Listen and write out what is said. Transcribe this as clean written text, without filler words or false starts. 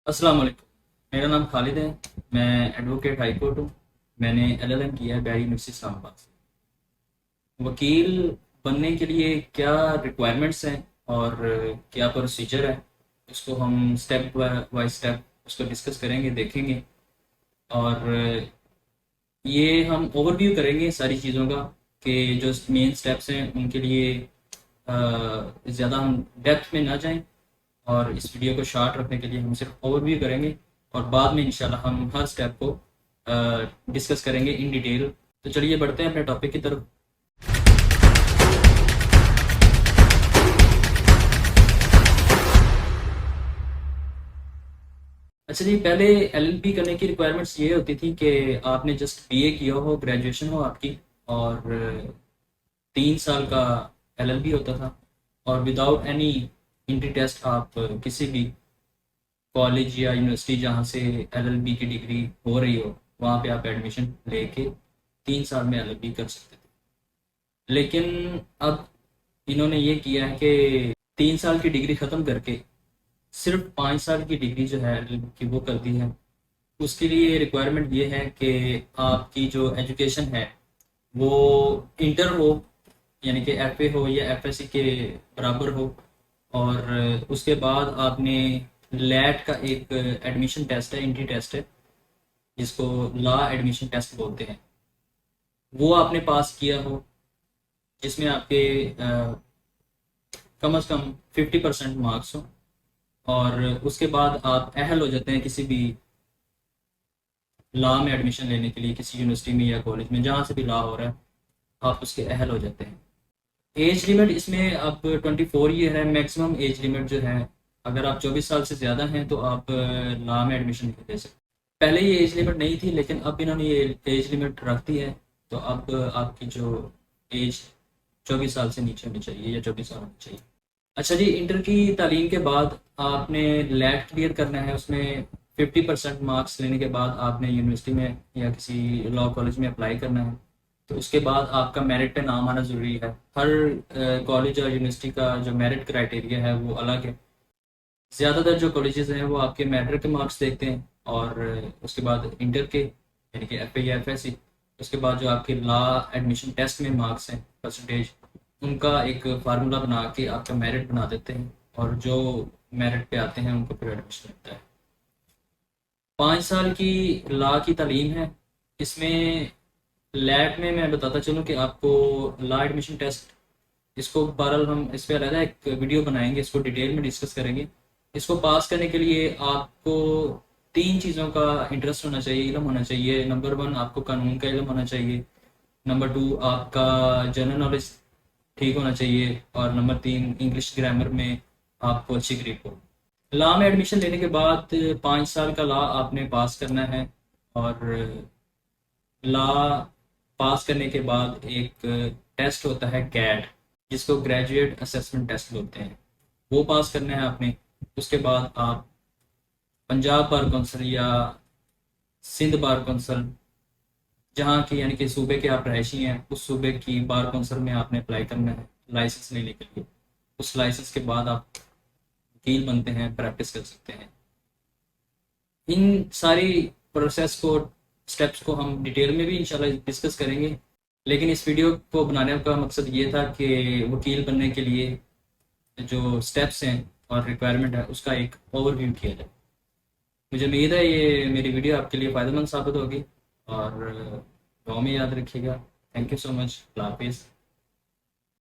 अस्सलाम वालेकुम। मेरा नाम खालिद है। मैं एडवोकेट हाई कोर्ट हूँ। मैंने एलएलएम किया है बैरी यूनिवर्सिटी इस्लामाबाद से। वकील बनने के लिए क्या रिक्वायरमेंट्स हैं और क्या प्रोसीजर है, उसको हम स्टेप बाय स्टेप उसको डिस्कस करेंगे, देखेंगे। और ये हम ओवरव्यू करेंगे सारी चीज़ों का कि जो मेन स्टेप्स हैं उनके लिए ज़्यादा हम डेप्थ में ना जाएं। और इस वीडियो को शॉर्ट रखने के लिए हम सिर्फ ओवरव्यू करेंगे और बाद में इंशाल्लाह हम हर स्टेप को डिस्कस करेंगे इन डिटेल। तो चलिए बढ़ते हैं अपने टॉपिक की तरफ। अच्छा जी, पहले एलएलबी करने की रिक्वायरमेंट्स ये होती थी कि आपने जस्ट बीए किया हो, ग्रेजुएशन हो आपकी, और 3 साल का एलएलबी होता था। और विदाउट एनी इंट्री टेस्ट आप किसी भी कॉलेज या यूनिवर्सिटी जहाँ से एलएलबी की डिग्री हो रही हो वहाँ पे आप एडमिशन लेके 3 साल में एलएलबी कर सकते थे। लेकिन अब इन्होंने ये किया है कि 3 साल की डिग्री ख़त्म करके सिर्फ 5 साल की डिग्री जो है एलएलबी की वो कर दी है। उसके लिए रिक्वायरमेंट ये है कि आपकी जो एजुकेशन है वो इंटर हो, यानी कि एफए हो या एफएससी के बराबर हो। और उसके बाद आपने लैट का एक एडमिशन टेस्ट है, एंट्री टेस्ट है, जिसको लॉ एडमिशन टेस्ट बोलते हैं, वो आपने पास किया हो, जिसमें आपके कम से कम 50% मार्क्स हो। और उसके बाद आप अहल हो जाते हैं किसी भी लॉ में एडमिशन लेने के लिए, किसी यूनिवर्सिटी में या कॉलेज में जहाँ से भी लॉ हो रहा है आप उसके अहल हो जाते हैं। एज लिमिट इसमें अब 24 ईयर है मैक्सिमम एज लिमिट जो है। अगर आप 24 साल से ज़्यादा हैं तो आप लॉ में एडमिशन नहीं ले सकते। पहले ये एज लिमिट नहीं थी लेकिन अब इन्होंने ये एज लिमिट रख दी है। तो अब आपकी जो एज 24 साल से नीचे होनी चाहिए या 24 साल होनी चाहिए। अच्छा जी, इंटर की तालीम के बाद आपने लैट क्लियर करना है। उसमें 50% मार्क्स लेने के बाद आपने यूनिवर्सिटी में या किसी लॉ कॉलेज में अप्लाई करना है। तो उसके बाद आपका मेरिट पे नाम आना ज़रूरी है। हर कॉलेज और यूनिवर्सिटी का जो मेरिट क्राइटेरिया है वो अलग है। ज़्यादातर जो कॉलेजेस हैं वो आपके मेरिट के मार्क्स देखते हैं। और उसके बाद इंटर के, यानी कि एफ या एफ एस सी, उसके बाद जो आपके लॉ एडमिशन टेस्ट में मार्क्स हैं, परसेंटेज, उनका एक फार्मूला बना के आपका मेरिट बना देते हैं। और जो मेरिट पे आते हैं उनको फिर एडमिशन मिलता है। 5 साल की लॉ की तालीम है। इसमें लैट में मैं बताता चलूँ कि आपको लॉ एडमिशन टेस्ट, इसको बहरहाल हम इस पे अलग एक वीडियो बनाएंगे, इसको डिटेल में डिस्कस करेंगे। इसको पास करने के लिए आपको 3 चीज़ों का इंटरेस्ट होना चाहिए, इल्म होना चाहिए। नंबर 1, आपको कानून का इल्म होना चाहिए। नंबर 2, आपका जनरल नॉलेज ठीक होना चाहिए। और नंबर 3, इंग्लिश ग्रामर में आपको अच्छी ग्रिप हो। लॉ में एडमिशन लेने के बाद 5 साल का लॉ आपने पास करना है। और लॉ पास करने के बाद एक टेस्ट होता है कैट, जिसको ग्रेजुएट असेसमेंट टेस्ट बोलते हैं, वो पास करना है आपने। उसके बाद आप पंजाब बार कौंसिल या सिंध बार कौंसिल, जहाँ की यानी कि सूबे के आप रहायशी हैं, उस सूबे की बार कौंसिल में आपने अप्लाई करना है लाइसेंस लेने के लिए। उस लाइसेंस के बाद आप वकील बनते हैं, प्रैक्टिस कर सकते हैं। इन सारी प्रोसेस को, स्टेप्स को हम डिटेल में भी इंशाल्लाह डिस्कस करेंगे। लेकिन इस वीडियो को बनाने का मकसद ये था कि वकील बनने के लिए जो स्टेप्स हैं और रिक्वायरमेंट है उसका एक ओवरव्यू किया जाए। मुझे उम्मीद है ये मेरी वीडियो आपके लिए फ़ायदेमंद साबित होगी। और दुआ में याद रखिएगा। Thank you so much. अल्लाह हाफिज़।